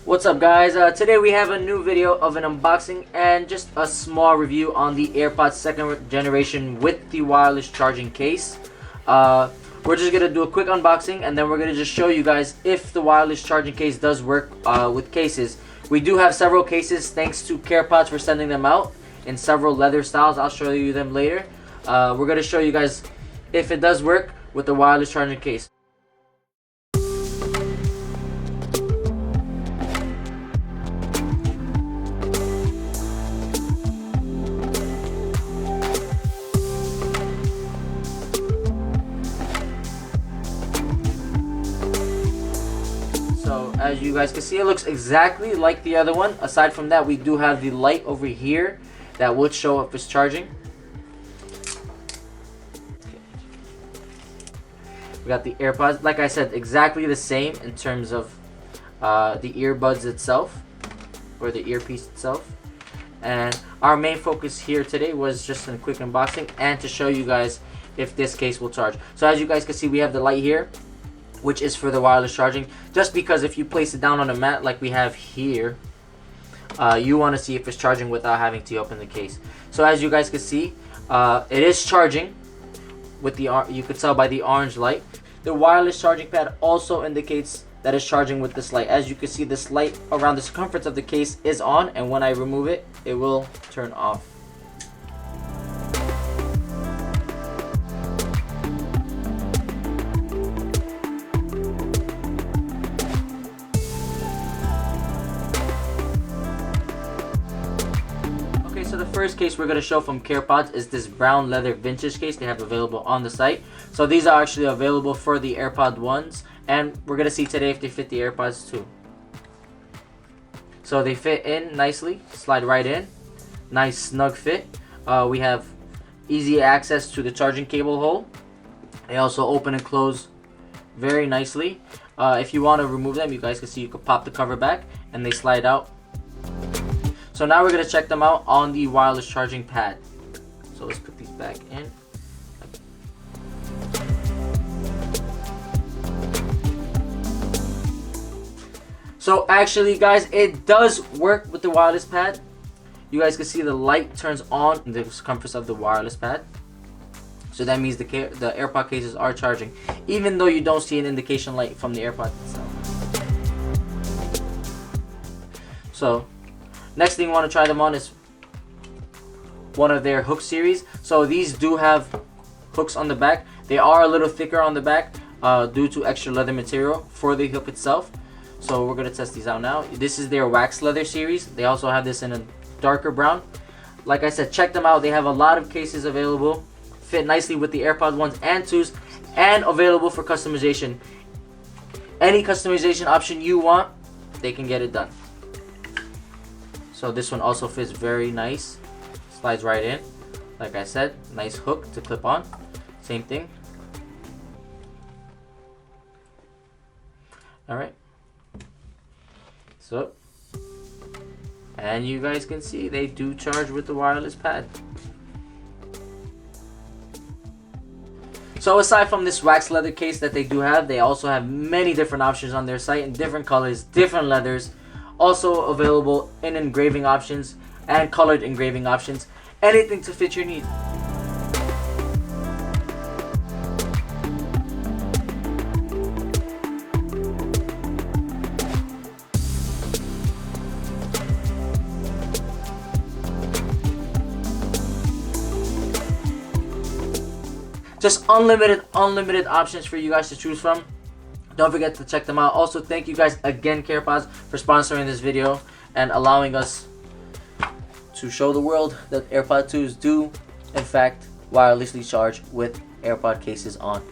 What's up, guys? Today we have a new video of an unboxing and just a small review on the AirPods second generation with the wireless charging case. We're just gonna do a quick unboxing and then we're gonna just show you guys if the wireless charging case does work with cases. We do have several cases thanks to CairPods for sending them out in several leather styles. I'll show you them later. We're gonna show you guys if it does work with the wireless charging case. So as you guys can see, it looks exactly like the other one. Aside from that, we do have the light over here that would show if it's charging. We got the AirPods, like I said, exactly the same in terms of the earbuds itself, or the earpiece itself. And our main focus here today was just a quick unboxing and to show you guys if this case will charge. So as you guys can see, we have the light here, which is for the wireless charging, just because if you place it down on a mat like we have here, you want to see if it's charging without having to open the case. So as you guys can see, it is charging with the, you could tell by the orange light. The wireless charging pad also indicates that it's charging with this light. As you can see, this light around the circumference of the case is on, and when I remove it, it will turn off. So the first case we're going to show from CairPods is this brown leather vintage case they have available on the site. So these are actually available for the AirPod ones, and we're going to see today if they fit the AirPods too. So they fit in nicely, slide right in, nice snug fit. We have easy access to the charging cable hole. They also open and close very nicely. If you want to remove them, you guys can see you can pop the cover back and they slide out. So now we're going to check them out on the wireless charging pad. So let's put these back in. So actually, guys, it does work with the wireless pad. You guys can see the light turns on in the circumference of the wireless pad. So that means the AirPod cases are charging, even though you don't see an indication light from the AirPod itself. So next thing you want to try them on is one of their hook series. So these do have hooks on the back. They are a little thicker on the back due to extra leather material for the hook itself. So we're going to test these out now. This is their wax leather series. They also have this in a darker brown. Like I said, check them out. They have a lot of cases available. Fit nicely with the AirPod 1s and 2s, and available for customization. Any customization option you want, they can get it done. So this one also fits very nice, slides right in. Like I said, nice hook to clip on. Same thing. Alright. So, and you guys can see they do charge with the wireless pad. So aside from this wax leather case that they do have, they also have many different options on their site in different colors, different leathers. Also available in engraving options and colored engraving options. Anything to fit your needs. Just unlimited options for you guys to choose from. Don't forget to check them out. Also, thank you guys again, CairPods, for sponsoring this video and allowing us to show the world that AirPod 2s do, in fact, wirelessly charge with AirPod cases on.